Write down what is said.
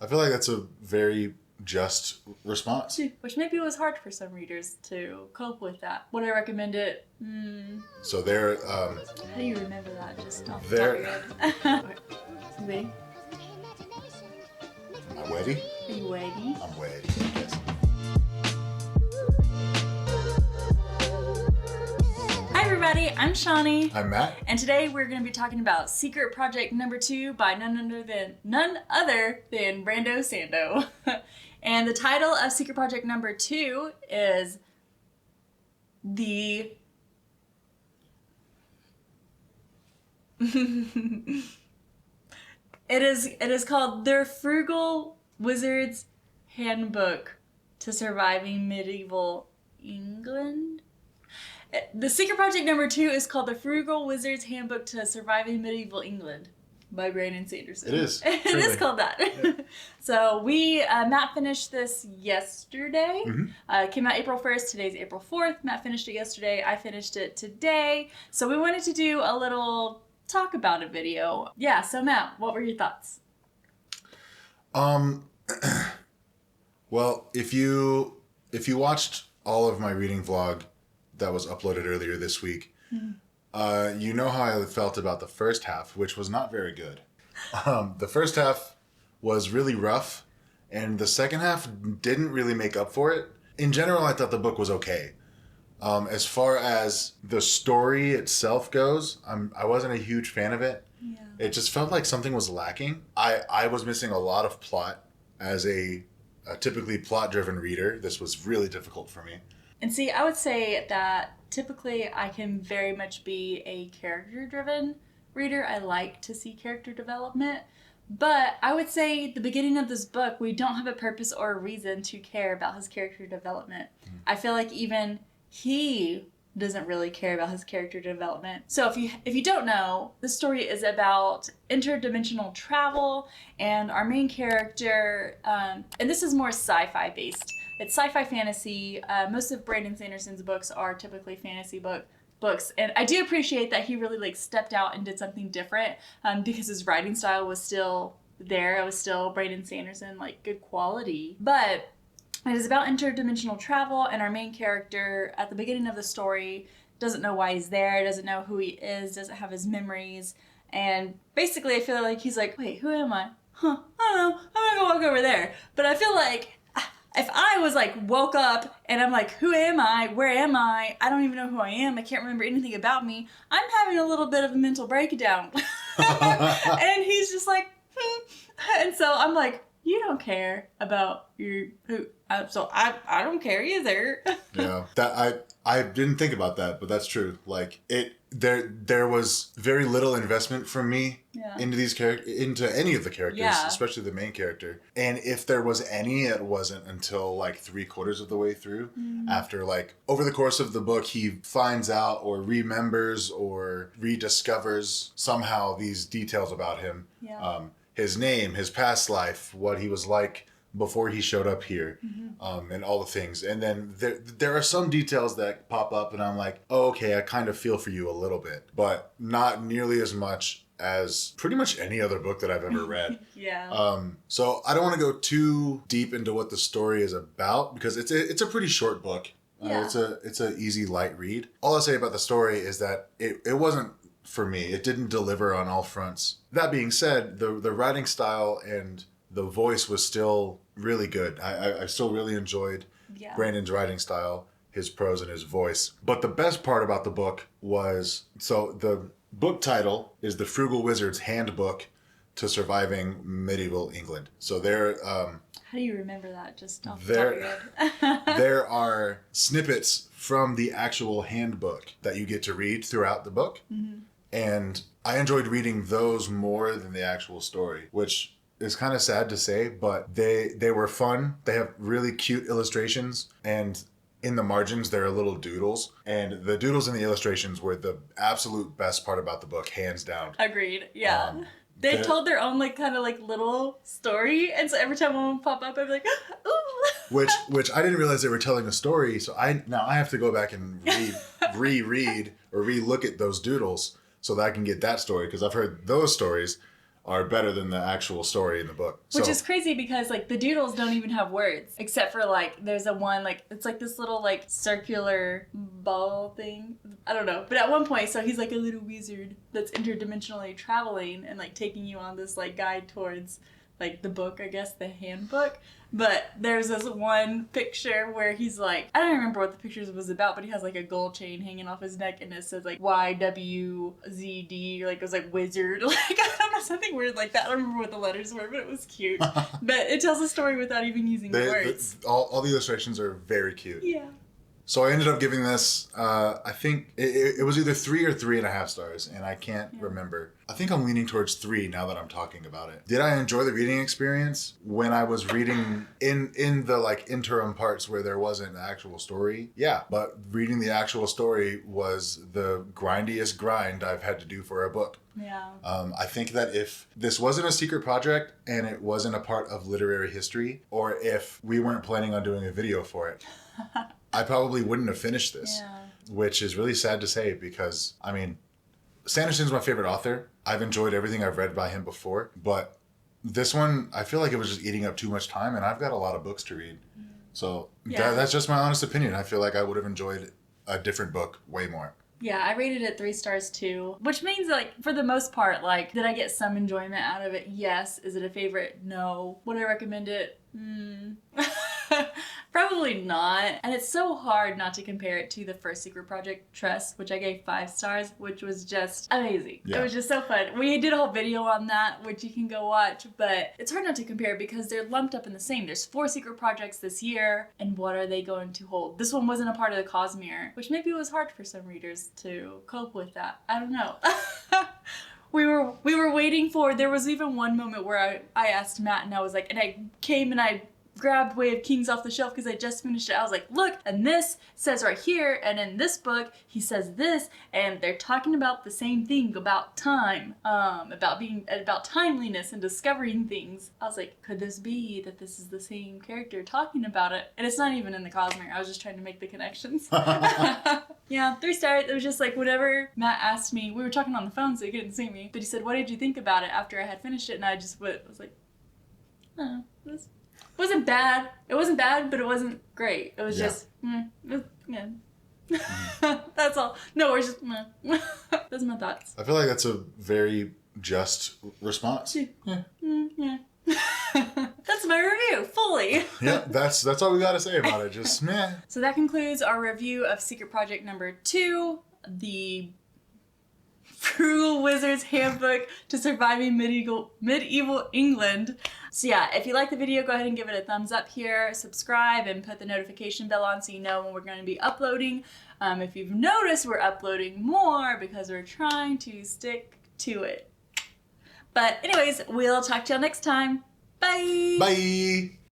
I feel like that's a very just response. Which maybe was hard for some readers to cope with that. Would I recommend it? So they're... How do you remember that? Just off the top of your head. Wait. Am I ready? Are you ready? I'm ready. Yes. Hi everybody, I'm Shawnee. I'm Matt. And today we're going to be talking about Secret Project number 2 by none other than Brando Sando. And the title of Secret Project number 2 is the... It is called The Frugal Wizard's Handbook to Surviving Medieval England. The Secret Project number 2 is called The Frugal Wizard's Handbook to Surviving Medieval England by Brandon Sanderson. It is. It is called that. Yeah. So Matt finished this yesterday. Mm-hmm. Came out April 1st. Today's April 4th. Matt finished it yesterday. I finished it today. So we wanted to do a little talk about a video. Yeah, so Matt, what were your thoughts? Well, if you watched all of my reading vlog that was uploaded earlier this week, you know how I felt about the first half, which was not very good. The first half was really rough, and the second half didn't really make up for it. In general, I thought the book was okay. As far as the story itself goes, I wasn't a huge fan of it. Yeah. It just felt like something was lacking. I was missing a lot of plot. As a typically plot-driven reader, this was really difficult for me. And see, I would say that typically I can very much be a character-driven reader. I like to see character development. But I would say the beginning of this book, we don't have a purpose or a reason to care about his character development. I feel like even he doesn't really care about his character development. So if you don't know, the story is about interdimensional travel, and our main character, and this is more sci-fi based. It's sci-fi fantasy. Most of Brandon Sanderson's books are typically fantasy books, and I do appreciate that he really stepped out and did something different, because his writing style was still there. It was still Brandon Sanderson, good quality. But it is about interdimensional travel, and our main character at the beginning of the story doesn't know why he's there, doesn't know who he is, doesn't have his memories, and basically I feel like he's like, wait, who am I? I don't know, I'm gonna go walk over there. But I feel like if I was woke up and I'm like, who am I? Where am I? I don't even know who I am. I can't remember anything about me. I'm having a little bit of a mental breakdown. And he's just like, And so I'm like, you don't care about so I don't care either. Yeah, that I didn't think about that, but that's true. There was very little investment from me into any of the characters, especially the main character. And if there was any, it wasn't until 3/4 of the way through. After over the course of the book, he finds out or remembers or rediscovers somehow these details about him. Yeah. His name, his past life, what he was like before he showed up here, and all the things. And then there are some details that pop up, and I'm like, oh, okay, I kind of feel for you a little bit, but not nearly as much as pretty much any other book that I've ever read. Yeah. So I don't want to go too deep into what the story is about, because it's a pretty short book. Yeah. It's a easy, light read. All I'll say about the story is that it wasn't, for me, it didn't deliver on all fronts. That being said, the writing style and the voice was still really good. I still really enjoyed Brandon's writing style, his prose, and his voice. But the best part about the book was, so the book title is The Frugal Wizard's Handbook to Surviving Medieval England. So how do you remember that just off the top of your head? There are snippets from the actual handbook that you get to read throughout the book. Mm-hmm. And I enjoyed reading those more than the actual story, which is kind of sad to say, but they were fun. They have really cute illustrations, and in the margins there are little doodles, and the doodles and the illustrations were the absolute best part about the book, hands down. Agreed. Yeah. They told their own little story, and so every time one would pop up, I'd be like, ooh. Which I didn't realize they were telling a story, so I have to go back and reread or relook at those doodles so that I can get that story, because I've heard those stories. are better than the actual story in the book. Which is crazy because, like, the doodles don't even have words. Except for, like, there's a one, like, it's like this little, like, circular ball thing. I don't know. But at one point, so he's like a little wizard that's interdimensionally traveling and, like, taking you on this, like, guide towards, like, the book, I guess, the handbook. But there's this one picture where he's like, I don't remember what the picture was about, but he has like a gold chain hanging off his neck and it says like YWZD, like it was like wizard. Like, I don't know, something weird like that. I don't remember what the letters were, but it was cute. But it tells a story without even using words. All the illustrations are very cute. Yeah. So I ended up giving this, I think it was either 3 or 3.5 stars, and I can't remember. I think I'm leaning towards 3 now that I'm talking about it. Did I enjoy the reading experience when I was reading in the like interim parts where there wasn't an actual story? Yeah, but reading the actual story was the grindiest grind I've had to do for a book. Yeah. I think that if this wasn't a secret project and it wasn't a part of literary history, or if we weren't planning on doing a video for it, I probably wouldn't have finished this, which is really sad to say because, I mean, Sanderson's my favorite author. I've enjoyed everything I've read by him before, but this one, I feel like it was just eating up too much time, and I've got a lot of books to read. So that's just my honest opinion. I feel like I would have enjoyed a different book way more. Yeah, I rated it 3 stars too, which means like for the most part, like, did I get some enjoyment out of it? Yes. Is it a favorite? No. Would I recommend it? Probably not. And it's so hard not to compare it to the first secret project, Trust, which I gave 5 stars, which was just amazing. Yeah. It was just so fun. We did a whole video on that, which you can go watch, but it's hard not to compare because they're lumped up in the same. There's 4 secret projects this year, and what are they going to hold? This one wasn't a part of the Cosmere, which maybe was hard for some readers to cope with that. I don't know. We were waiting for, there was even one moment where I asked Matt and I was like, and I came and I grabbed Way of Kings off the shelf because I just finished it. I was like, look, and this says right here, and in this book, he says this, and they're talking about the same thing, about time, about timeliness and discovering things. I was like, could this be that this is the same character talking about it? And it's not even in the Cosmere. I was just trying to make the connections. Yeah, 3 stars. It was just like whatever Matt asked me. We were talking on the phone, so he couldn't see me. But he said, what did you think about it after I had finished it? And I just was like, oh, this wasn't bad. It wasn't bad, but it wasn't great. It was just, yeah. That's all. No, we're just, those are my thoughts. I feel like that's a very just response. Yeah. That's my review, fully. Yeah, that's all we gotta say about it. Just meh. So that concludes our review of Secret Project number 2, the Frugal Wizard's Handbook to Surviving Medieval England. So yeah, if you like the video, go ahead and give it a thumbs up here, subscribe, and put the notification bell on so you know when we're going to be uploading. If you've noticed, we're uploading more because we're trying to stick to it. But anyways, we'll talk to y'all next time. Bye! Bye!